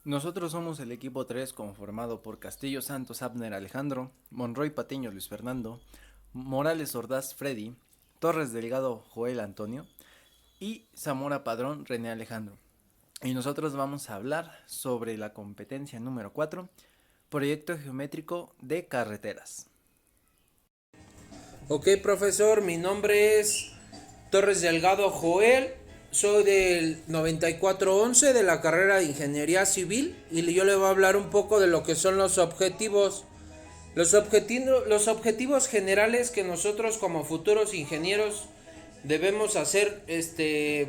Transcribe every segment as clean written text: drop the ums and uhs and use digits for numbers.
Nosotros somos el equipo 3 conformado por Castillo Santos Abner Alejandro, Monroy Patiño Luis Fernando, Morales Ordaz Freddy, Torres Delgado Joel Antonio y Zamora Padrón René Alejandro. Y nosotros vamos a hablar sobre la competencia número 4, proyecto geométrico de carreteras. Ok, profesor, mi nombre es Torres Delgado Joel, soy del 9411 de la carrera de Ingeniería Civil y yo le voy a hablar un poco de lo que son los objetivos. Los objetivos generales que nosotros como futuros ingenieros debemos hacer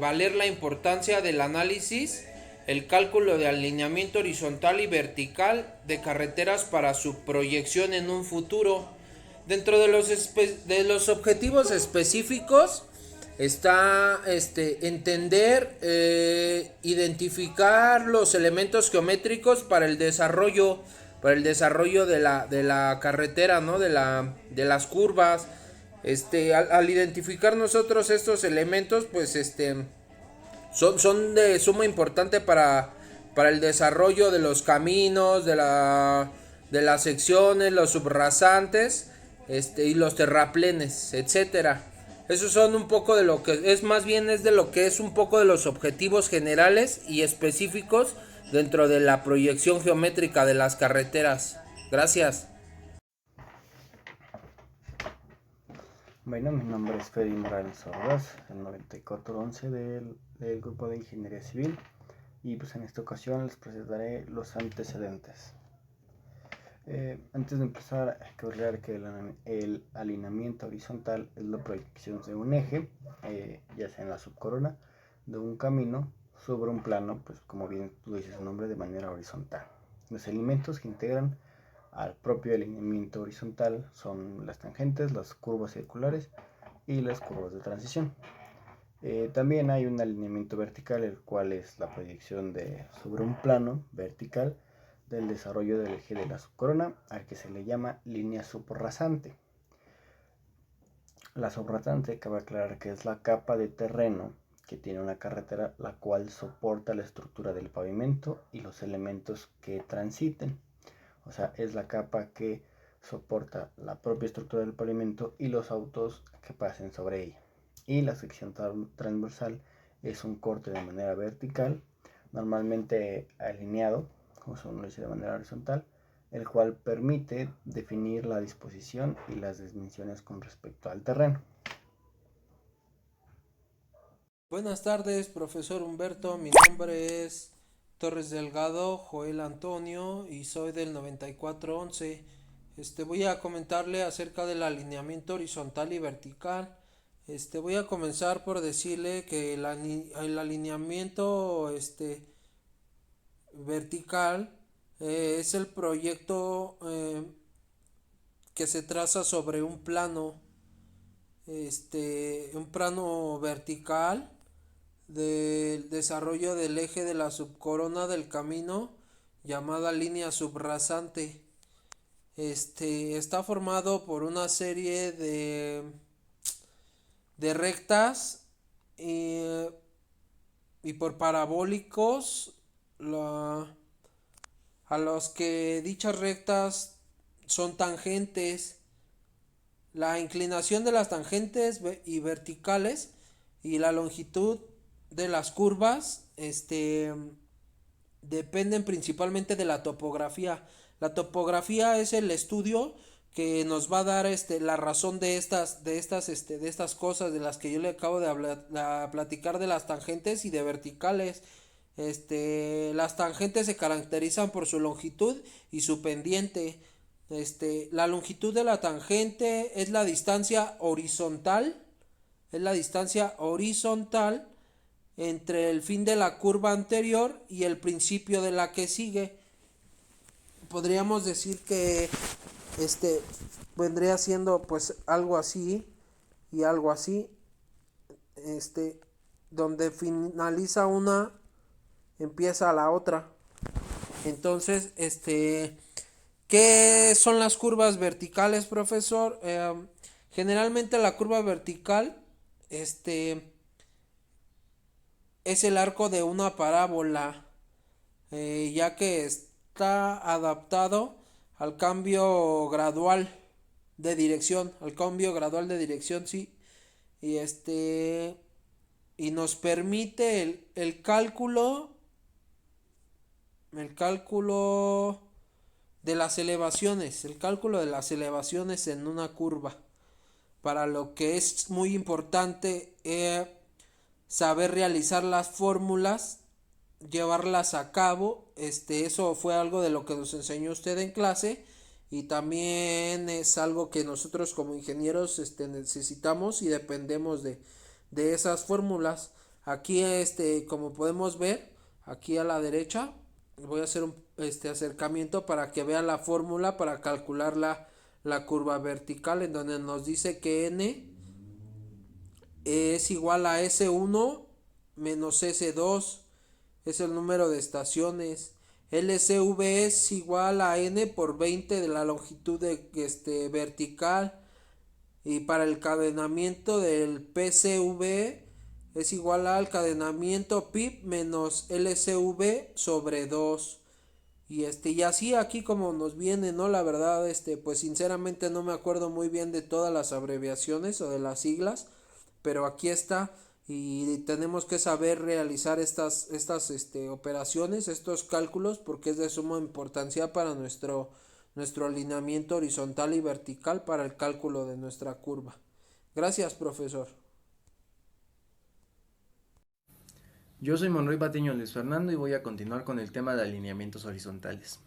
valer la importancia del análisis, el cálculo de alineamiento horizontal y vertical de carreteras para su proyección en un futuro. Dentro de los objetivos específicos está entender, identificar los elementos geométricos para el desarrollo de la carretera, ¿no? De las curvas. Al identificar nosotros estos elementos, pues son de suma importante para el desarrollo de los caminos, de las secciones, los subrasantes, y los terraplenes, etcétera. Esos son un poco de lo que es, más bien es de lo que es un poco de los objetivos generales y específicos dentro de la proyección geométrica de las carreteras. Gracias. Bueno, mi nombre es Freddy Morales Ordaz, el 9411 del grupo de Ingeniería Civil, y pues en esta ocasión les presentaré los antecedentes. Antes de empezar, hay que recordar que el alineamiento horizontal es la proyección de un eje, ya sea en la subcorona, de un camino sobre un plano, pues como bien lo dice su nombre, de manera horizontal. Los elementos que integran al propio alineamiento horizontal son las tangentes, las curvas circulares y las curvas de transición. También hay un alineamiento vertical, el cual es la proyección sobre un plano vertical del desarrollo del eje de la subcorona, al que se le llama línea subrasante. La subrasante, cabe aclarar que es la capa de terreno que tiene una carretera, la cual soporta la estructura del pavimento y los elementos que transiten. O sea, es la capa que soporta la propia estructura del pavimento y los autos que pasen sobre ella. Y la sección transversal es un corte de manera vertical, normalmente alineado, como se lo dice, de manera horizontal, el cual permite definir la disposición y las dimensiones con respecto al terreno. Buenas tardes, profesor Humberto. Mi nombre es Torres Delgado Joel Antonio y soy del 9411. Voy a comentarle acerca del alineamiento horizontal y vertical. Voy a comenzar por decirle que el alineamiento vertical es el proyecto que se traza sobre un plano vertical del desarrollo del eje de la subcorona del camino llamada línea subrasante. Está formado por una serie de rectas y, y por parabólicos a los que dichas rectas son tangentes. La inclinación de las tangentes y verticales y la longitud de las curvas dependen principalmente de la topografía. La topografía es el estudio que nos va a dar la razón de estas cosas de las que yo le acabo de platicar, de las tangentes y de verticales. Las tangentes se caracterizan por su longitud y su pendiente. La longitud de la tangente es la distancia horizontal entre el fin de la curva anterior y el principio de la que sigue. Podríamos decir que vendría siendo pues algo así y algo así, donde finaliza una, empieza la otra. Entonces, ¿qué son las curvas verticales, profesor? Generalmente la curva vertical, es el arco de una parábola. ya que está adaptado al cambio gradual de dirección, sí, y y nos permite el cálculo el cálculo de las elevaciones en una curva, para lo que es muy importante saber realizar las fórmulas, llevarlas a cabo. Eso fue algo de lo que nos enseñó usted en clase, y también es algo que nosotros como ingenieros necesitamos y dependemos de esas fórmulas. Aquí como podemos ver, aquí a la derecha voy a hacer un acercamiento para que vean la fórmula para calcular la curva vertical, en donde nos dice que n es igual a S1 menos S2, es el número de estaciones. LCV es igual a n por 20 de la longitud vertical, y para el cadenamiento del PCV es igual al cadenamiento PIP menos LCV sobre 2. Y así aquí como nos viene, ¿no? La verdad, pues sinceramente no me acuerdo muy bien de todas las abreviaciones o de las siglas, pero aquí está, y tenemos que saber realizar estas operaciones, estos cálculos, porque es de suma importancia para nuestro alineamiento horizontal y vertical para el cálculo de nuestra curva. Gracias, profesor. Yo soy Monroy Patiño Luis Fernando y voy a continuar con el tema de alineamientos horizontales.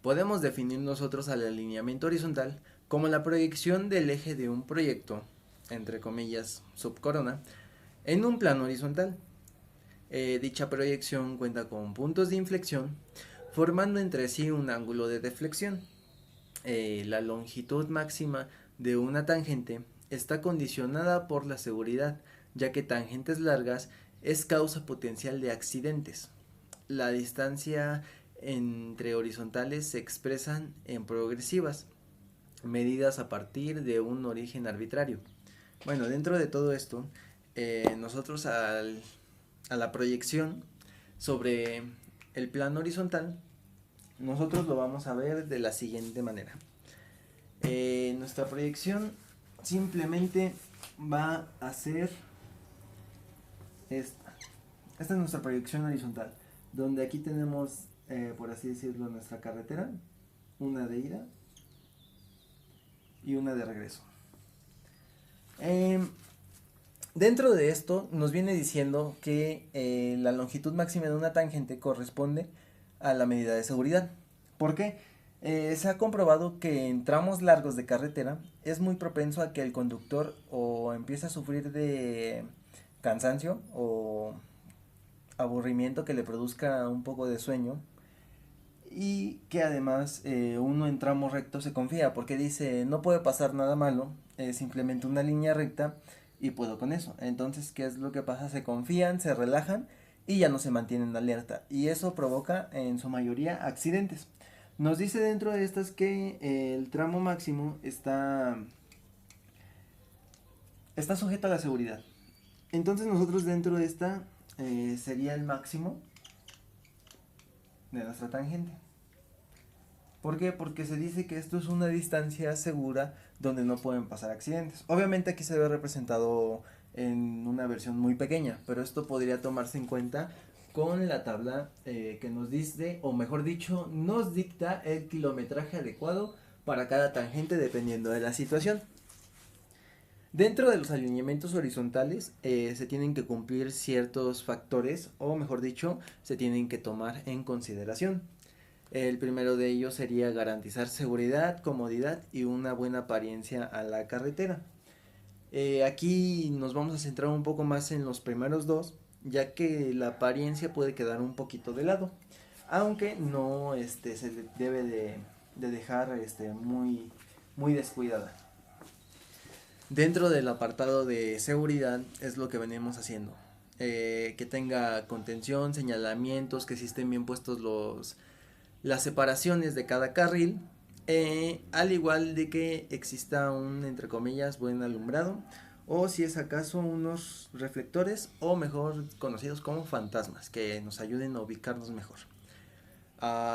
Podemos definir nosotros al alineamiento horizontal como la proyección del eje de un proyecto, entre comillas, subcorona, en un plano horizontal. Dicha proyección cuenta con puntos de inflexión, formando entre sí un ángulo de deflexión. La longitud máxima de una tangente está condicionada por la seguridad, ya que tangentes largas es causa potencial de accidentes. La distancia entre horizontales se expresan en progresivas, medidas a partir de un origen arbitrario. Bueno, dentro de todo esto, nosotros a la proyección sobre el plano horizontal, nosotros lo vamos a ver de la siguiente manera. Nuestra proyección simplemente va a ser esta. Esta es nuestra proyección horizontal, donde aquí tenemos, por así decirlo, nuestra carretera, una de ida y una de regreso. Dentro de esto nos viene diciendo que la longitud máxima de una tangente corresponde a la medida de seguridad. ¿Por qué? Se ha comprobado que en tramos largos de carretera es muy propenso a que el conductor o empiece a sufrir de cansancio o aburrimiento que le produzca un poco de sueño, y que además uno en tramo recto se confía porque dice no puede pasar nada malo, es simplemente una línea recta y puedo con eso. Entonces, ¿qué es lo que pasa? Se confían, se relajan y ya no se mantienen alerta, y eso provoca en su mayoría accidentes. Nos dice dentro de estas que el tramo máximo está sujeto a la seguridad. Entonces nosotros dentro de esta sería el máximo de nuestra tangente. ¿Por qué? Porque se dice que esto es una distancia segura donde no pueden pasar accidentes. Obviamente aquí se ve representado en una versión muy pequeña, pero esto podría tomarse en cuenta con la tabla que nos dice, o mejor dicho, nos dicta el kilometraje adecuado para cada tangente dependiendo de la situación. Dentro de los alineamientos horizontales se tienen que cumplir ciertos factores, o mejor dicho, se tienen que tomar en consideración. El primero de ellos sería garantizar seguridad, comodidad y una buena apariencia a la carretera. Aquí nos vamos a centrar un poco más en los primeros dos, ya que la apariencia puede quedar un poquito de lado, aunque no se debe de dejar muy descuidada. Dentro del apartado de seguridad es lo que venimos haciendo, que tenga contención, señalamientos, que sí estén bien puestos las separaciones de cada carril, al igual de que exista un, entre comillas, buen alumbrado, o si es acaso unos reflectores, o mejor conocidos como fantasmas, que nos ayuden a ubicarnos mejor.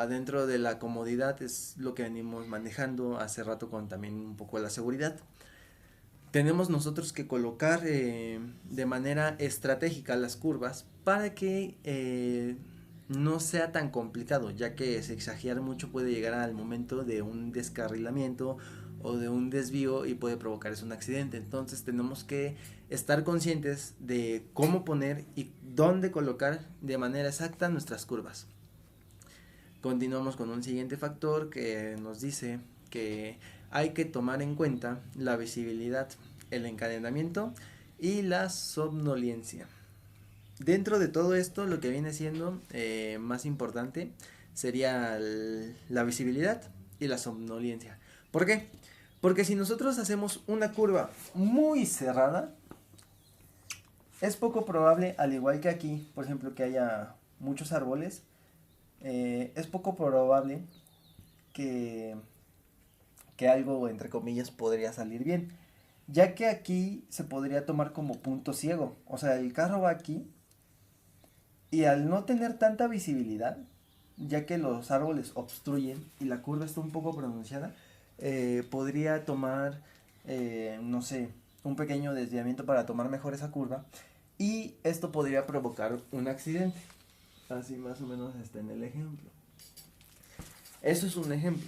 Dentro de la comodidad es lo que venimos manejando hace rato con también un poco la seguridad. Tenemos nosotros que colocar de manera estratégica las curvas para que no sea tan complicado, ya que zigzaguear mucho puede llegar al momento de un descarrilamiento o de un desvío y puede provocar un accidente. Entonces tenemos que estar conscientes de cómo poner y dónde colocar de manera exacta nuestras curvas. Continuamos con un siguiente factor que nos dice que hay que tomar en cuenta la visibilidad, el encadenamiento y la somnolencia. Dentro de todo esto, lo que viene siendo más importante sería la visibilidad y la somnolencia. ¿Por qué? Porque si nosotros hacemos una curva muy cerrada, es poco probable, al igual que aquí, por ejemplo, que haya muchos árboles, es poco probable que algo, entre comillas, podría salir bien. Ya que aquí se podría tomar como punto ciego. O sea, el carro va aquí y al no tener tanta visibilidad, ya que los árboles obstruyen y la curva está un poco pronunciada, podría tomar, no sé, un pequeño desviamiento para tomar mejor esa curva y esto podría provocar un accidente. Así más o menos está en el ejemplo. Eso es un ejemplo.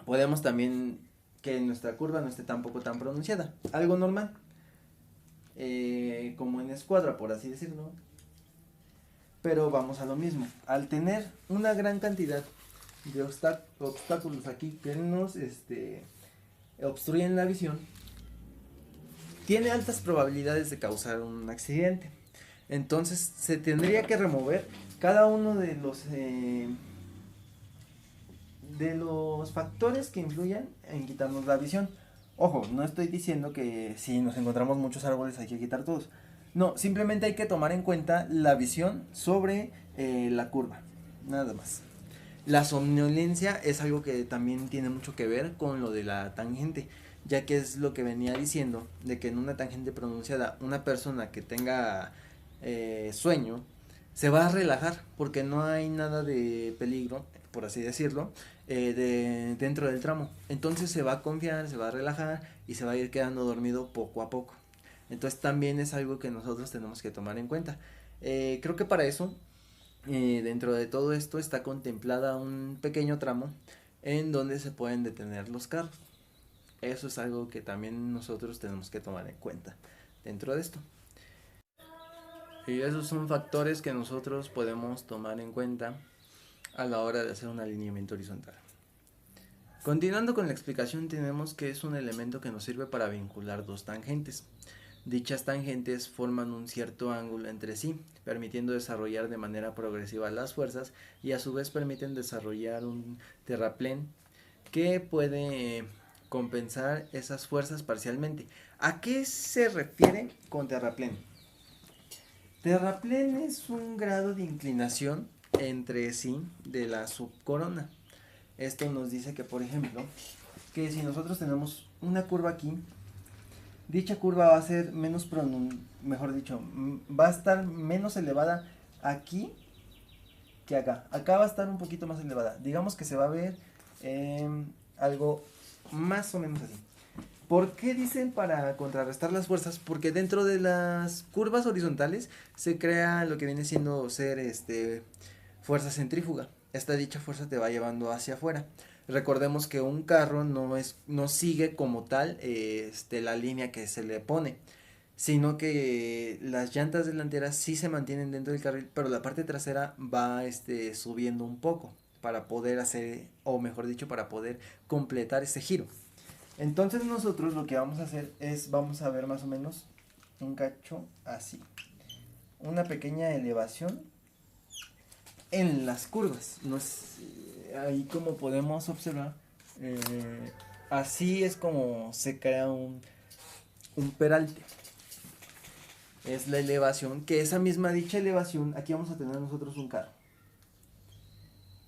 Podemos también que nuestra curva no esté tampoco tan pronunciada. Algo normal. Como en escuadra, por así decirlo. Pero vamos a lo mismo. Al tener una gran cantidad de obstáculos aquí que nos obstruyen la visión, tiene altas probabilidades de causar un accidente. Entonces se tendría que remover cada uno de los factores que influyen en quitarnos la visión. Ojo, no estoy diciendo que si nos encontramos muchos árboles hay que quitar todos. No, simplemente hay que tomar en cuenta la visión sobre la curva. Nada más. La somnolencia es algo que también tiene mucho que ver con lo de la tangente, ya que es lo que venía diciendo, de que en una tangente pronunciada una persona que tenga sueño se va a relajar porque no hay nada de peligro, por así decirlo, dentro del tramo. Entonces se va a confiar, se va a relajar y se va a ir quedando dormido poco a poco. Entonces también es algo que nosotros tenemos que tomar en cuenta. Creo que para eso, dentro de todo esto está contemplada un pequeño tramo en donde se pueden detener los carros. Eso es algo que también nosotros tenemos que tomar en cuenta dentro de esto. Y esos son factores que nosotros podemos tomar en cuenta a la hora de hacer un alineamiento horizontal. Continuando con la explicación, tenemos que es un elemento que nos sirve para vincular dos tangentes. Dichas tangentes forman un cierto ángulo entre sí, permitiendo desarrollar de manera progresiva las fuerzas y a su vez permiten desarrollar un terraplén que puede compensar esas fuerzas parcialmente. ¿A qué se refiere con terraplén? Terraplén es un grado de inclinación entre sí de la subcorona. Esto nos dice que, por ejemplo, que si nosotros tenemos una curva aquí, dicha curva va a ser mejor dicho, va a estar menos elevada aquí que acá. Acá va a estar un poquito más elevada. Digamos que se va a ver algo más o menos así. ¿Por qué dicen para contrarrestar las fuerzas? Porque dentro de las curvas horizontales se crea lo que viene siendo fuerza centrífuga. Esta dicha fuerza te va llevando hacia afuera. Recordemos que un carro no sigue como tal la línea que se le pone, sino que las llantas delanteras sí se mantienen dentro del carril, pero la parte trasera va subiendo un poco para poder hacer, o mejor dicho, para poder completar ese giro. Entonces nosotros lo que vamos a hacer es, vamos a ver más o menos un cacho así, una pequeña elevación en las curvas. Ahí como podemos observar, así es como se crea un peralte. Es la elevación, que esa misma dicha elevación, aquí vamos a tener nosotros un carro.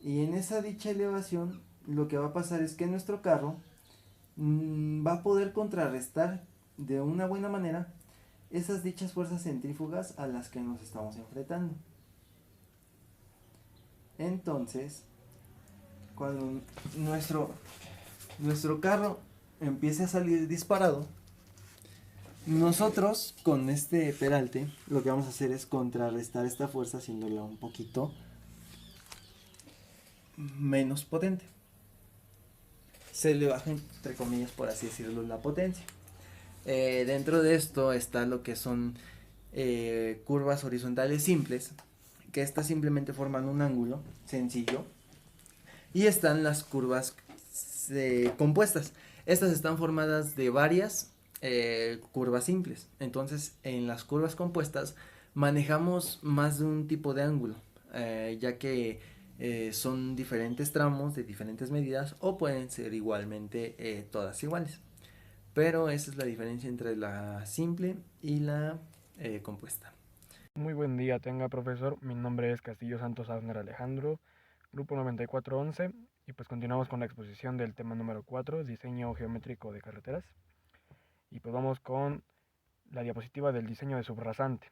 Y en esa dicha elevación, lo que va a pasar es que nuestro carro va a poder contrarrestar de una buena manera esas dichas fuerzas centrífugas a las que nos estamos enfrentando. Entonces, cuando nuestro carro empiece a salir disparado, nosotros con este peralte lo que vamos a hacer es contrarrestar esta fuerza haciéndola un poquito menos potente. Se le baja, entre comillas, por así decirlo, la potencia. Dentro de esto está lo que son curvas horizontales simples, que estas simplemente forman un ángulo sencillo. Y están las curvas compuestas. Estas están formadas de varias curvas simples. Entonces, en las curvas compuestas manejamos más de un tipo de ángulo, ya que son diferentes tramos de diferentes medidas o pueden ser igualmente todas iguales. Pero esa es la diferencia entre la simple y la compuesta. Muy buen día tenga, profesor. Mi nombre es Castillo Santos Abner Alejandro, grupo 9411, y pues continuamos con la exposición del tema número 4, diseño geométrico de carreteras. Y pues vamos con la diapositiva del diseño de subrasante.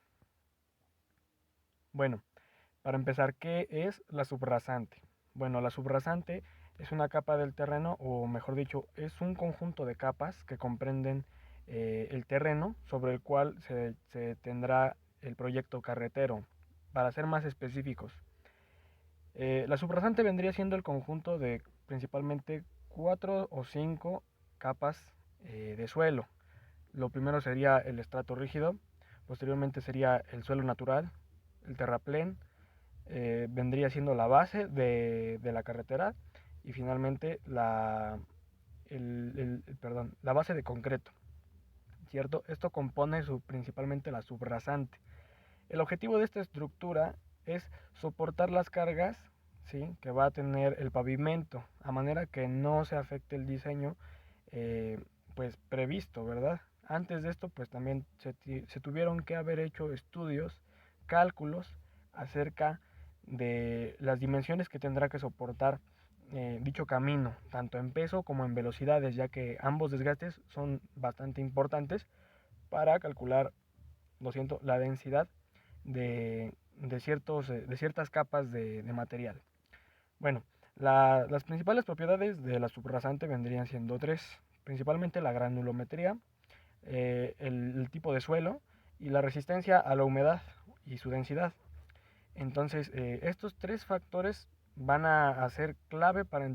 Bueno, para empezar, ¿qué es la subrasante? Bueno, la subrasante es una capa del terreno, o mejor dicho, es un conjunto de capas que comprenden el terreno sobre el cual se tendrá el proyecto carretero. Para ser más específicos, la subrasante vendría siendo el conjunto de principalmente 4 o 5 capas de suelo. Lo primero sería el estrato rígido, posteriormente sería el suelo natural, el terraplén, vendría siendo la base de la carretera, y finalmente la base de concreto, ¿cierto? Esto compone principalmente la subrasante. El objetivo de esta estructura es soportar las cargas, ¿sí?, que va a tener el pavimento, a manera que no se afecte el diseño pues previsto, ¿verdad? Antes de esto pues también se tuvieron que haber hecho estudios, cálculos acerca de las dimensiones que tendrá que soportar dicho camino, tanto en peso como en velocidades, ya que ambos desgastes son bastante importantes para calcular, lo siento, la densidad de ciertas capas de material. Bueno, las principales propiedades de la subrasante vendrían siendo tres, principalmente la granulometría, el tipo de suelo y la resistencia a la humedad y su densidad. Entonces, estos tres factores van a ser clave para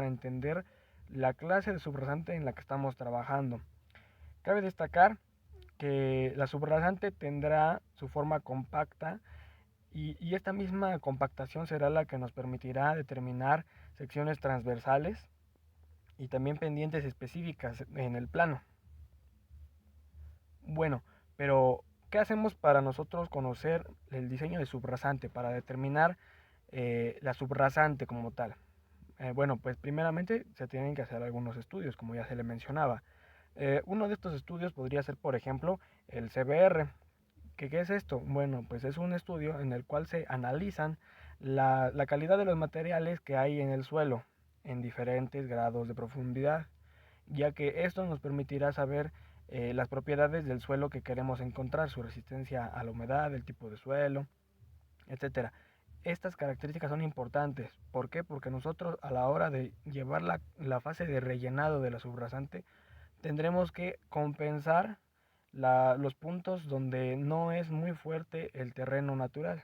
entender la clase de subrasante en la que estamos trabajando. Cabe destacar que la subrasante tendrá su forma compacta, y esta misma compactación será la que nos permitirá determinar secciones transversales y también pendientes específicas en el plano. Bueno, pero ¿qué hacemos para nosotros conocer el diseño de subrasante, para determinar la subrasante como tal? Bueno, pues primeramente se tienen que hacer algunos estudios, como ya se le mencionaba. Uno de estos estudios podría ser, por ejemplo, el CBR. ¿Qué es esto? Bueno, pues es un estudio en el cual se analizan la calidad de los materiales que hay en el suelo en diferentes grados de profundidad, ya que esto nos permitirá saber las propiedades del suelo que queremos encontrar, su resistencia a la humedad, el tipo de suelo, etcétera. Estas características son importantes. ¿Por qué? Porque nosotros, a la hora de llevar la fase de rellenado de la subrasante, tendremos que compensar los puntos donde no es muy fuerte el terreno natural.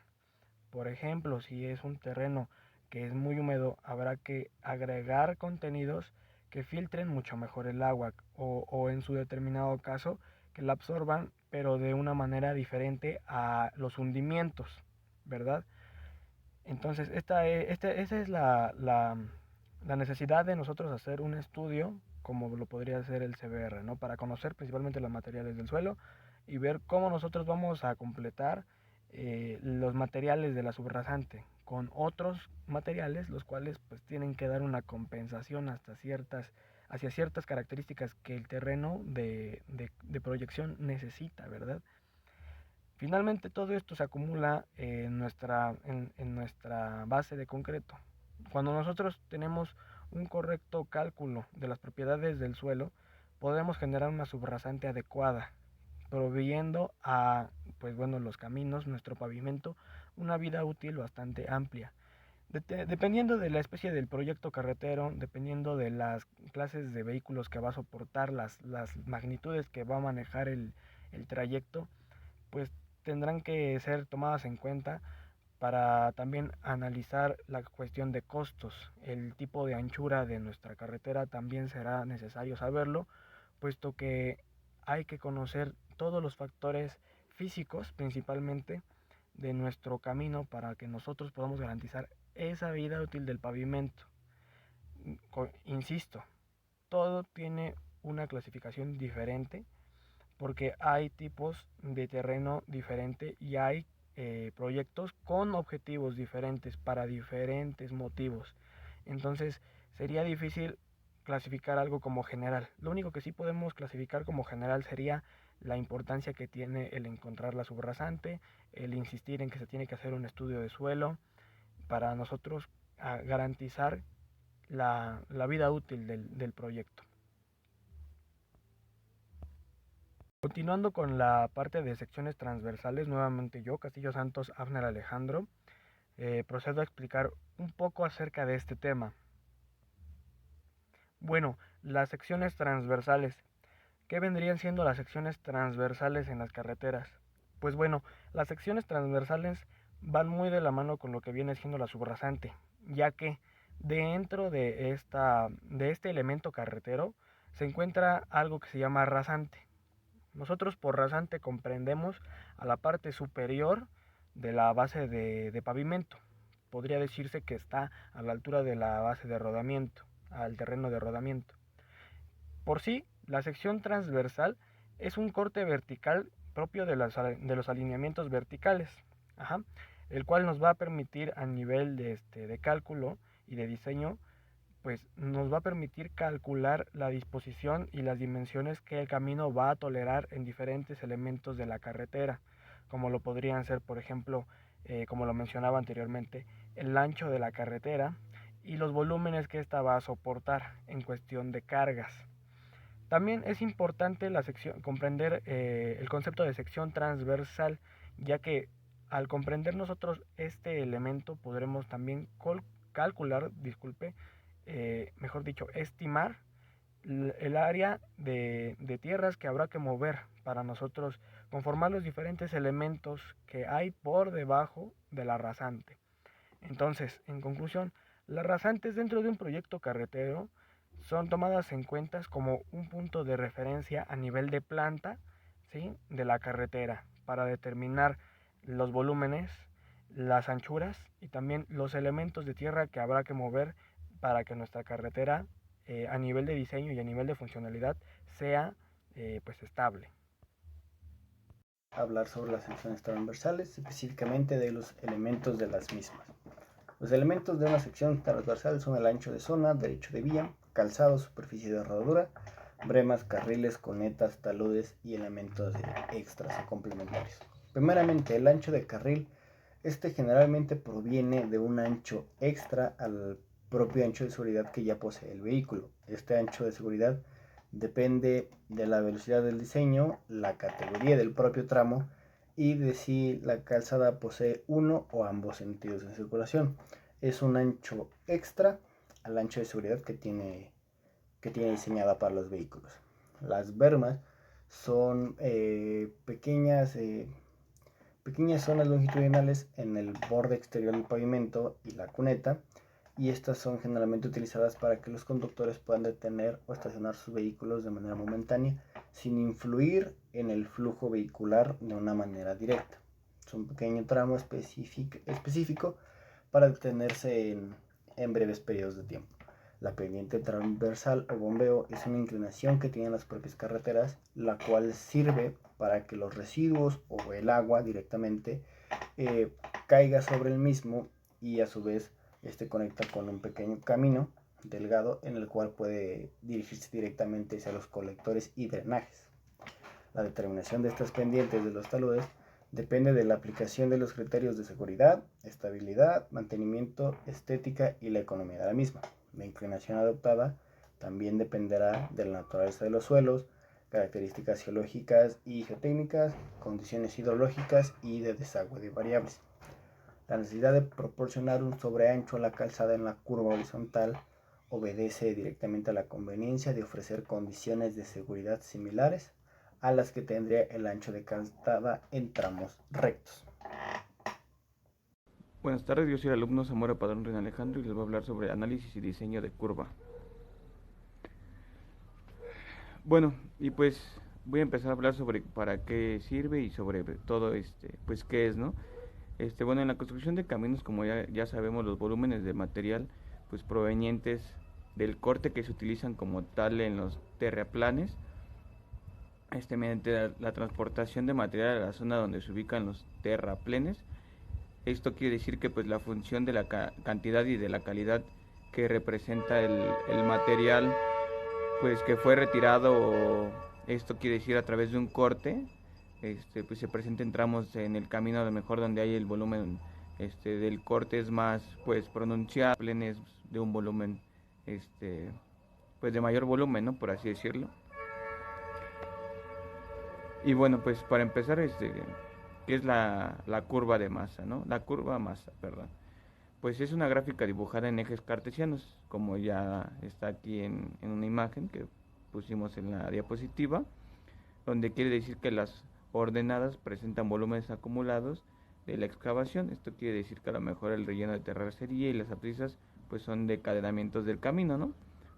Por ejemplo, si es un terreno que es muy húmedo, habrá que agregar contenidos que filtren mucho mejor el agua, o en su determinado caso que la absorban, pero de una manera diferente a los hundimientos, ¿verdad? Entonces, esa es la necesidad de nosotros hacer un estudio, como lo podría hacer el CBR, ¿no? Para conocer principalmente los materiales del suelo y ver cómo nosotros vamos a completar los materiales de la subrasante con otros materiales, los cuales pues tienen que dar una compensación hacia ciertas características que el terreno de proyección necesita, ¿verdad? Finalmente todo esto se acumula en nuestra base de concreto. Cuando nosotros tenemos un correcto cálculo de las propiedades del suelo, podemos generar una subrasante adecuada, proveyendo a, pues bueno, los caminos, nuestro pavimento, una vida útil bastante amplia. Dependiendo de la especie del proyecto carretero, dependiendo de las clases de vehículos que va a soportar, las magnitudes que va a manejar el trayecto, pues tendrán que ser tomadas en cuenta para también analizar la cuestión de costos. El tipo de anchura de nuestra carretera también será necesario saberlo, puesto que hay que conocer todos los factores físicos principalmente de nuestro camino para que nosotros podamos garantizar esa vida útil del pavimento. Insisto, todo tiene una clasificación diferente porque hay tipos de terreno diferente y hay proyectos con objetivos diferentes para diferentes motivos. Entonces sería difícil clasificar algo como general. Lo único que sí podemos clasificar como general sería la importancia que tiene el encontrar la subrasante, el insistir en que se tiene que hacer un estudio de suelo para nosotros garantizar la vida útil del proyecto. Continuando con la parte de secciones transversales, nuevamente yo, Castillo Santos Abner Alejandro, procedo a explicar un poco acerca de este tema. Bueno, las secciones transversales. ¿Qué vendrían siendo las secciones transversales en las carreteras? Pues bueno, las secciones transversales van muy de la mano con lo que viene siendo la subrasante, ya que dentro de este elemento carretero se encuentra algo que se llama rasante. Nosotros por rasante comprendemos a la parte superior de la base de pavimento. Podría decirse que está a la altura de la base de rodamiento, al terreno de rodamiento. Por sí, la sección transversal es un corte vertical propio de los alineamientos verticales, el cual nos va a permitir a nivel de cálculo y de diseño, pues nos va a permitir calcular la disposición y las dimensiones que el camino va a tolerar en diferentes elementos de la carretera, como lo podrían ser, por ejemplo, como lo mencionaba anteriormente, el ancho de la carretera y los volúmenes que ésta va a soportar en cuestión de cargas. También es importante comprender el concepto de sección transversal, ya que al comprender nosotros este elemento podremos también calcular, mejor dicho, estimar el área de tierras que habrá que mover para nosotros conformar los diferentes elementos que hay por debajo de la rasante. Entonces, en conclusión, las rasantes dentro de un proyecto carretero son tomadas en cuenta como un punto de referencia a nivel de planta, ¿sí?, de la carretera para determinar los volúmenes, las anchuras y también los elementos de tierra que habrá que mover para que nuestra carretera a nivel de diseño y a nivel de funcionalidad sea pues estable. Hablar sobre las secciones transversales, específicamente de los elementos de las mismas. Los elementos de una sección transversal son el ancho de zona, derecho de vía, calzado, superficie de rodadura, bremas, carriles, conetas, taludes y elementos extras o complementarios. Primeramente, el ancho de carril. Este generalmente proviene de un ancho extra al propio ancho de seguridad que ya posee el vehículo. Este ancho de seguridad depende de la velocidad del diseño, la categoría del propio tramo y de si la calzada posee uno o ambos sentidos de circulación. Es un ancho extra al ancho de seguridad que tiene diseñada para los vehículos. Las bermas son pequeñas zonas longitudinales en el borde exterior del pavimento y la cuneta, y estas son generalmente utilizadas para que los conductores puedan detener o estacionar sus vehículos de manera momentánea sin influir en el flujo vehicular de una manera directa. Es un pequeño tramo específico para detenerse en breves periodos de tiempo. La pendiente transversal o bombeo es una inclinación que tienen las propias carreteras, la cual sirve para que los residuos o el agua directamente caiga sobre el mismo y a su vez este conecta con un pequeño camino delgado en el cual puede dirigirse directamente hacia los colectores y drenajes. La determinación de estas pendientes de los taludes depende de la aplicación de los criterios de seguridad, estabilidad, mantenimiento, estética y la economía de la misma. La inclinación adoptada también dependerá de la naturaleza de los suelos, características geológicas y geotécnicas, condiciones hidrológicas y de desagüe de variables. La necesidad de proporcionar un sobreancho a la calzada en la curva horizontal obedece directamente a la conveniencia de ofrecer condiciones de seguridad similares a las que tendría el ancho de calzada en tramos rectos. Buenas tardes, yo soy el alumno Zamora Padrón Reina Alejandro y les voy a hablar sobre análisis y diseño de curva. Bueno, y pues voy a empezar a hablar sobre para qué sirve y sobre todo pues qué es, ¿no? Bueno, en la construcción de caminos, como ya sabemos, los volúmenes de material pues provenientes del corte que se utilizan como tal en los terraplanes, mediante la transportación de material a la zona donde se ubican los terraplenes. Esto quiere decir que pues la función de la cantidad y de la calidad que representa el material pues que fue retirado, esto quiere decir a través de un corte, pues se presenta en tramos en el camino, a lo mejor donde hay el volumen del corte es más pues pronunciado, plenes de un volumen pues de mayor volumen, ¿no? Por así decirlo. Y bueno, pues para empezar, ¿qué es la curva de masa, no? La curva masa, perdón. Pues es una gráfica dibujada en ejes cartesianos, como ya está aquí en una imagen que pusimos en la diapositiva, donde quiere decir que las ordenadas presentan volúmenes acumulados de la excavación. Esto quiere decir que a lo mejor el relleno de terracería y las abscisas pues son de cadenamientos del camino, ¿no?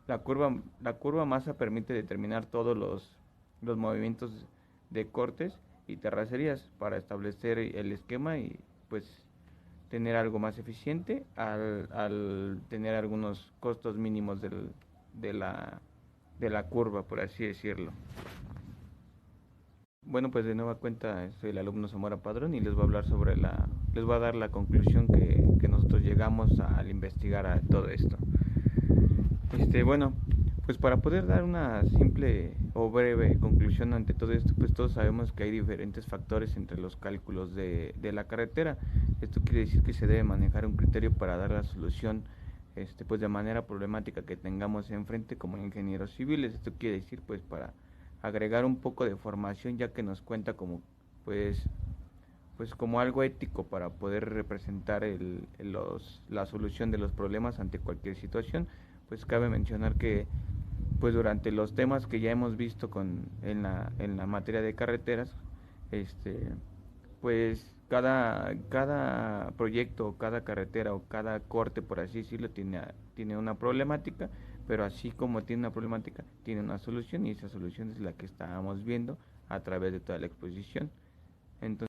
La curva masa permite determinar todos los movimientos de cortes y terracerías para establecer el esquema y pues tener algo más eficiente al tener algunos costos mínimos de la curva, por así decirlo. Bueno, pues de nueva cuenta soy el alumno Zamora Padrón y les voy a hablar les voy a dar la conclusión que nosotros llegamos al investigar a todo esto. Bueno, pues para poder dar una simple o breve conclusión ante todo esto, pues todos sabemos que hay diferentes factores entre los cálculos de la carretera. Esto quiere decir que se debe manejar un criterio para dar la solución pues de manera problemática que tengamos enfrente como ingenieros civiles. Esto quiere decir pues para agregar un poco de formación, ya que nos cuenta como pues como algo ético para poder representar la solución de los problemas ante cualquier situación. Pues cabe mencionar que pues durante los temas que ya hemos visto en la materia de carreteras, pues cada proyecto, cada carretera o cada corte, por así decirlo, tiene una problemática, pero así como tiene una problemática, tiene una solución, y esa solución es la que estábamos viendo a través de toda la exposición. Entonces,